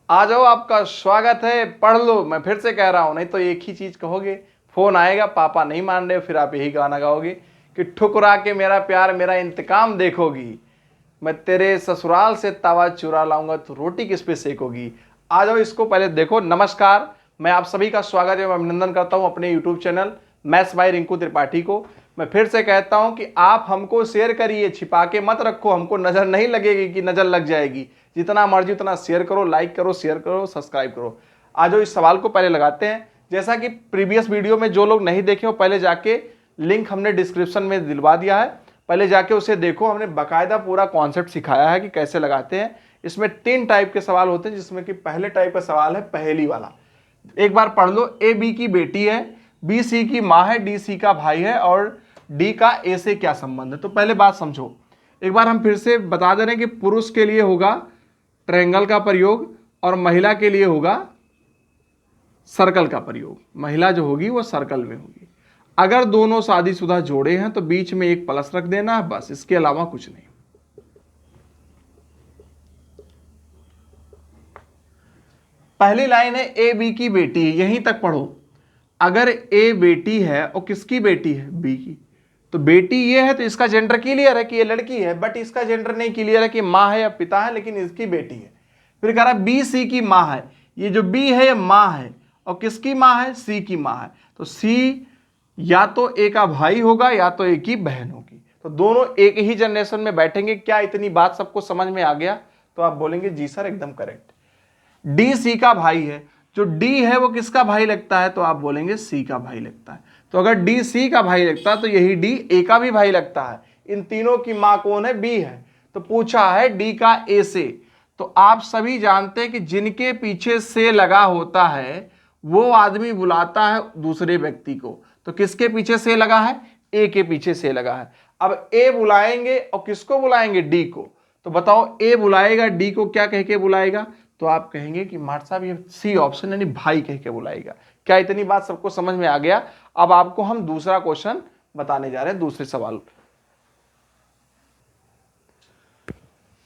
आ जाओ, आपका स्वागत है। पढ़ लो, मैं फिर से कह रहा हूं, नहीं तो एक ही चीज कहोगे, फोन आएगा पापा नहीं मान रहे, फिर आप यही गाना गाओगे कि ठुकरा के मेरा प्यार मेरा इंतकाम देखोगी, मैं तेरे ससुराल से तवा चुरा लाऊंगा तो रोटी किस पे सेकोगी। आ जाओ, इसको पहले देखो। नमस्कार, मैं आप सभी का स्वागत एवं अभिनंदन करता हूं अपने YouTube channel maths by Rinku Tripathi को। मैं फिर से कहता हूं कि आप हमको शेयर करिए, छिपा के मत रखो, हमको नजर नहीं लगेगी कि नजर लग जाएगी। जितना मर्जी उतना शेयर करो, लाइक करो, शेयर करो, सब्सक्राइब करो। आ जाओ, इस सवाल को पहले लगाते हैं। जैसा कि प्रीवियस वीडियो में जो लोग नहीं देखे हो, पहले जाके लिंक हमने डिस्क्रिप्शन में दिलवा दिया है, पहले जाके उसे देखो। हमने बाकायदा पूरा कॉन्सेप्ट सिखाया है कि कैसे लगाते हैं। इसमें 3 टाइप के सवाल होते हैं, जिसमें कि पहले टाइप का सवाल है पहेली वाला। एक बार पढ़ लो। ए बी की बेटी है, बी सी की माँ है, डी सी का भाई है और डी का ए से क्या संबंध है। तो पहले बात समझो। एक बार हम फिर से बता दे रहे हैं कि पुरुष के लिए होगा ट्रायंगल का प्रयोग और महिला के लिए होगा सर्कल का प्रयोग। महिला जो होगी वो सर्कल में होगी। अगर दोनों शादीशुदा जोड़े हैं तो बीच में एक प्लस रख देना है, बस, इसके अलावा कुछ नहीं। पहली लाइन है ए बी की बेटी है, यहीं तक पढ़ो। अगर ए बेटी है और किसकी बेटी है, बी की, तो बेटी ये है तो इसका जेंडर क्लियर है कि ये लड़की है, बट इसका जेंडर नहीं क्लियर है कि माँ है या पिता है, लेकिन इसकी बेटी है। फिर कह रहा है बी सी की माँ है, ये जो बी है ये माँ है और किसकी माँ है, सी की माँ है। तो सी या तो ए का भाई होगा या तो ए की बहन होगी, तो दोनों एक ही जनरेशन में बैठेंगे। क्या इतनी बात सबको समझ में आ गया? तो आप बोलेंगे जी सर एकदम करेक्ट। डी सी का भाई है, जो डी है वो किसका भाई लगता है, तो आप बोलेंगे सी का भाई लगता है। तो अगर डी सी का भाई लगता है तो यही डी ए का भी भाई लगता है। इन तीनों की मां कौन है, बी है। तो पूछा है डी का ए से। तो आप सभी जानते हैं कि जिनके पीछे से लगा होता है वो आदमी बुलाता है दूसरे व्यक्ति को। तो किसके पीछे से लगा है, ए के पीछे से लगा है। अब ए बुलाएंगे और किसको बुलाएंगे, डी को। तो बताओ ए बुलाएगा डी को क्या कह के बुलाएगा, तो आप कहेंगे कि मार साहब ये सी ऑप्शन यानी भाई कह के बुलाएगा। क्या इतनी बात सबको समझ में आ गया? अब आपको हम दूसरा क्वेश्चन बताने जा रहे हैं, दूसरे सवाल।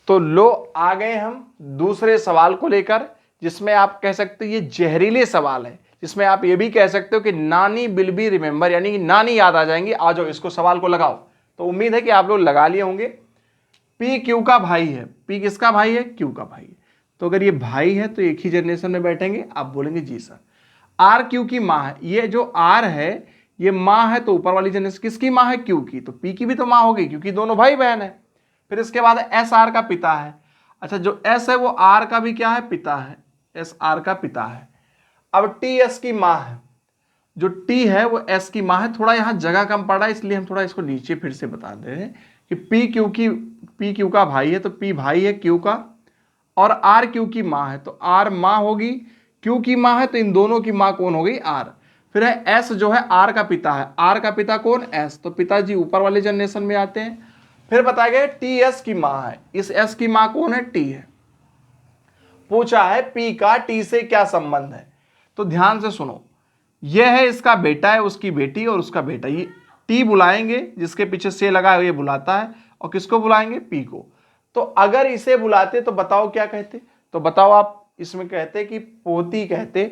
तो लो आ गए हम दूसरे सवाल को लेकर, जिसमें आप कह सकते हो ये जहरीले सवाल है, जिसमें आप ये भी कह सकते हो कि नानी विल बी रिमेंबर, यानी कि नानी याद आ जाएंगी। आ जाओ, इसको सवाल को लगाओ। तो उम्मीद है कि आप लोग लगा लिए होंगे। पी क्यू का भाई है, पी किसका भाई है, क्यू का भाई है। तो अगर ये भाई है तो एक ही जनरेशन में बैठेंगे, आप बोलेंगे जी सर। आर क्यू की माँ है, ये जो आर है ये माँ है, तो ऊपर वाली जनरेशन किसकी माँ है, क्यू की। तो पी की भी तो माँ होगी क्योंकि दोनों भाई बहन है। फिर इसके बाद एस आर का पिता है। अच्छा, जो एस है वो आर का भी क्या है, पिता है, एस आर का पिता है। अब टी एस की माँ है, जो टी है वो एस की माँ है। थोड़ा यहाँ जगह कम पड़ा है इसलिए हम थोड़ा इसको नीचे फिर से बता दे रहे हैं कि पी क्यू का भाई है, तो पी भाई है क्यू का, और आर क्यू की माँ है तो आर माँ होगी, क्यू की माँ है तो इन दोनों की माँ कौन हो गई, आर। फिर है एस जो है आर का पिता है, आर का पिता कौन, एस, तो पिताजी ऊपर वाले जनरेशन में आते हैं। फिर बताया गया टी एस की माँ है, इस एस की माँ कौन है, टी है। पूछा है पी का टी से क्या संबंध है। तो ध्यान से सुनो, यह है इसका बेटा है, उसकी बेटी और उसका बेटा। ये टी बुलाएंगे, जिसके पीछे से लगा है ये बुलाता है, और किसको बुलाएंगे, पी को। तो अगर इसे बुलाते तो बताओ क्या कहते, तो बताओ आप इसमें कहते कि पोती कहते।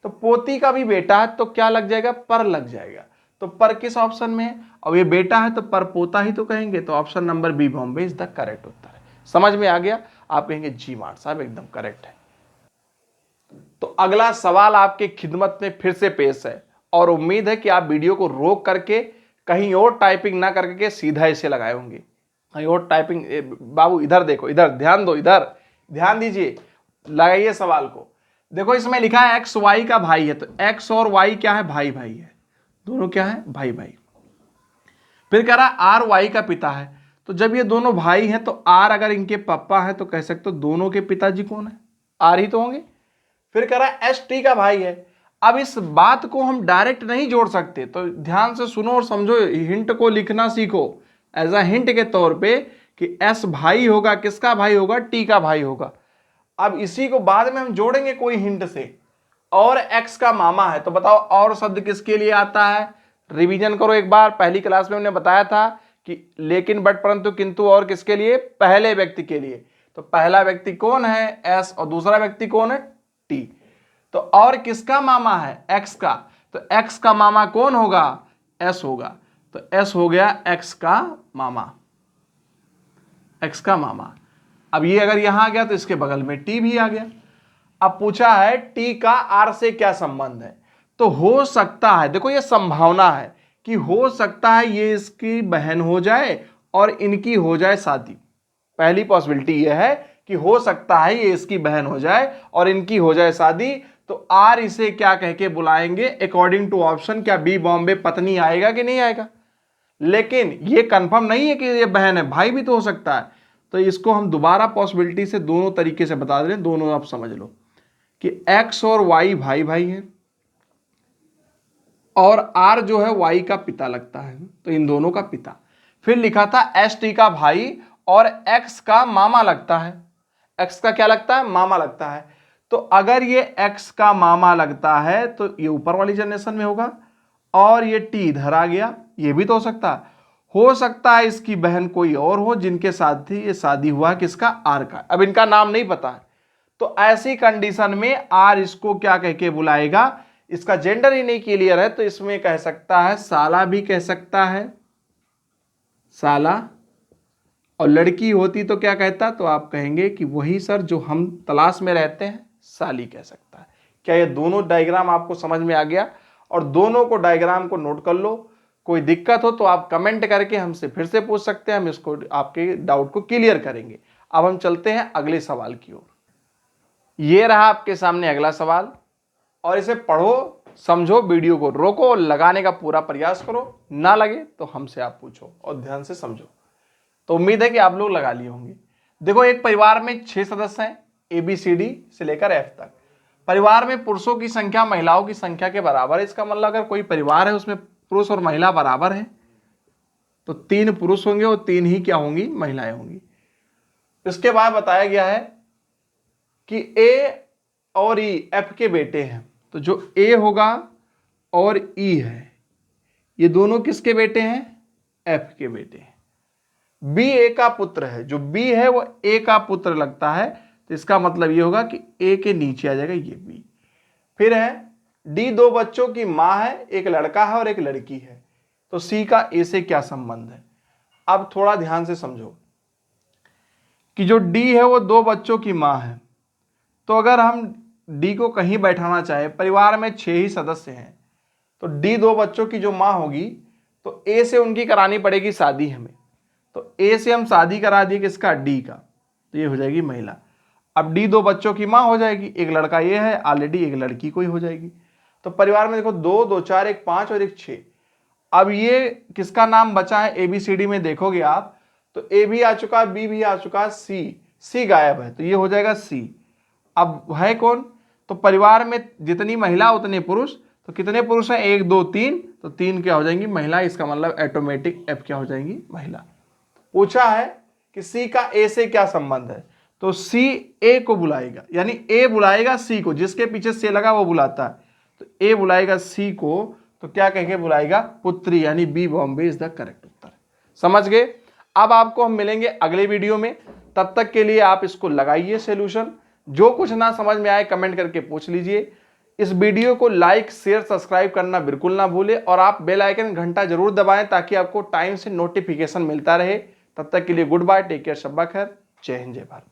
तो पोती का भी बेटा है तो क्या लग जाएगा, पर लग जाएगा। तो पर किस ऑप्शन में है, और ये बेटा है तो पर पोता ही तो कहेंगे। तो option number B Bombay is the correct उत्तर है। समझ में आ गया? आप कहेंगे जी मार साहब एकदम करेक्ट है। तो अगला सवाल आपके खिदमत में फिर से पेश है, और उम्मीद है कि आप वीडियो को रोक करके कहीं और टाइपिंग ना करके सीधा इसे लगाए होंगे। कहीं और टाइपिंग, बाबू इधर देखो, इधर ध्यान दो, इधर ध्यान दीजिए, लगाइए सवाल को। देखो इसमें लिखा है एक्स वाई का भाई है, तो एक्स और वाई क्या है, भाई भाई है, दोनों क्या है, भाई भाई। फिर कह रहा है आर वाई का पिता है, तो जब ये दोनों भाई हैं तो आर अगर इनके पापा हैं तो कह सकते हो दोनों के पिताजी कौन है, आर ही तो होंगे। फिर कह रहा है एस टी का भाई है। अब इस बात को हम डायरेक्ट नहीं जोड़ सकते, तो ध्यान से सुनो और समझो, हिंट को लिखना सीखो एज अ हिंट के तौर पे कि एस भाई होगा, किसका भाई होगा, टी का भाई होगा। अब इसी को बाद में हम जोड़ेंगे कोई हिंट से। और एक्स का मामा है, तो बताओ और शब्द किसके लिए आता है, रिवीजन करो एक बार। पहली क्लास में हमने बताया था कि लेकिन, बट, परंतु, किंतु और किसके लिए, पहले व्यक्ति के लिए। तो पहला व्यक्ति कौन है, एस, और दूसरा व्यक्ति कौन है, टी। तो और किसका मामा है? एक्स का। तो एक्स का मामा कौन होगा? एस होगा। तो एस हो गया एक्स का मामा, एक्स का मामा। अब ये अगर यहां आ गया तो इसके बगल में टी भी आ गया। अब पूछा है टी का आर से क्या संबंध है। तो हो सकता है, देखो ये संभावना है कि हो सकता है ये इसकी बहन हो जाए और इनकी हो जाए शादी। पहली पॉसिबिलिटी ये है कि हो सकता है ये इसकी बहन हो जाए और इनकी हो जाए शादी। तो आर इसे क्या कह के बुलाएंगे अकॉर्डिंग टू ऑप्शन? क्या बी बॉम्बे पत्नी आएगा कि नहीं आएगा? लेकिन ये कंफर्म नहीं है कि ये बहन है, भाई भी तो हो सकता है। तो इसको हम दोबारा पॉसिबिलिटी से दोनों तरीके से बता दे रहे हैं, दोनों आप समझ लो कि एक्स और वाई भाई भाई हैं और आर जो है वाई का पिता लगता है, तो इन दोनों का पिता। फिर लिखा था एस टी का भाई और एक्स का मामा लगता है। एक्स का क्या लगता है? मामा लगता है। तो अगर ये एक्स का मामा लगता है तो ये ऊपर वाली जनरेशन में होगा और ये टी इधर आ गया, ये भी तो हो सकता है इसकी बहन कोई और हो जिनके साथ ही ये शादी हुआ किसका? आर का। अब इनका नाम नहीं पता है, तो ऐसी कंडीशन में आर इसको क्या कह के बुलाएगा? इसका जेंडर ही नहीं क्लियर है तो इसमें कह सकता है साला भी कह सकता है, साला। और लड़की होती तो क्या कहता? तो आप कहेंगे कि वही सर जो हम तलाश में रहते हैं, साली कह सकता है। क्या ये दोनों डायग्राम आपको समझ में आ गया? और दोनों को डायग्राम को नोट कर लो। कोई दिक्कत हो तो आप कमेंट करके हमसे फिर से पूछ सकते हैं, हम इसको आपके डाउट को क्लियर करेंगे। अब हम चलते हैं अगले सवाल की ओर। ये रहा आपके सामने अगला सवाल, और इसे पढ़ो, समझो, वीडियो को रोको, लगाने का पूरा प्रयास करो, ना लगे तो हमसे आप पूछो और ध्यान से समझो। तो उम्मीद है कि आप लोग लगा लिए होंगे। देखो, एक परिवार में 6 सदस्य हैं, ABCD से लेकर F तक। परिवार में पुरुषों की संख्या महिलाओं की संख्या के बराबर है। इसका मतलब अगर कोई परिवार है उसमें पुरुष और महिला बराबर है तो 3 पुरुष होंगे और 3 ही क्या होंगी? महिलाएं होंगी। इसके बाद बताया गया है कि A और E F के बेटे हैं। तो जो A होगा और E है, ये दोनों किसके बेटे हैं? F के बेटे हैं। B A का पुत्र है, जो B है वो A का पुत्र लगता है, तो इसका मतलब ये होगा कि A के नीचे आ जाएगा ये B। फिर है D 2 बच्चों की मां है, एक लड़का है और एक लड़की है, तो C का A से क्या संबंध है? अब थोड़ा ध्यान से समझो कि जो D है वो 2 बच्चों की मां है। तो अगर हम D को कहीं बैठाना चाहे, परिवार में 6 ही सदस्य हैं, तो D 2 बच्चों की जो मां होगी तो A से उनकी करानी पड़ेगी शादी हमें। तो A से हम शादी करा दिए किसका? D का, तो ये हो जाएगी महिला। अब D 2 बच्चों की मां हो जाएगी, एक लड़का ये है, ऑलरेडी एक लड़की कोई हो जाएगी। तो परिवार में देखो 2 2 4 1 5 और एक 6। अब ये किसका नाम बचा है? ABCD में देखोगे आप तो A भी आ चुका है, B भी आ चुका है, C गायब है, तो ये हो जाएगा C। अब है कौन? तो परिवार में जितनी महिला उतने पुरुष, तो कितने पुरुष हैं? 1 2 3, तो 3 क्या हो जाएंगी? महिला। इसका मतलब ऑटोमेटिक F क्या हो जाएंगी? महिला। पूछा है कि C का A से क्या संबंध है, तो C A को बुलाएगा, यानी A बुलाएगा C को, जिसके पीछे से लगा वो बुलाता है, तो A बुलाएगा C को, तो क्या कह के बुलाएगा? पुत्री, यानी B Bombay is the correct उत्तर। समझ गए? अब आपको हम मिलेंगे अगले वीडियो में, तब तक के लिए आप इसको लगाइए सॉल्यूशन। जो कुछ ना समझ में आए कमेंट करके पूछ लीजिए। इस वीडियो को लाइक शेयर सब्सक्राइब करना बिल्कुल ना भूलें और आप बेल आइकन घंटा जरूर दबाएं ताकि आपको टाइम से नोटिफिकेशन मिलता रहे। तब तक के लिए गुड बाय, टेक केयर, शब्बा खैर, जय हिंद, जय भारत।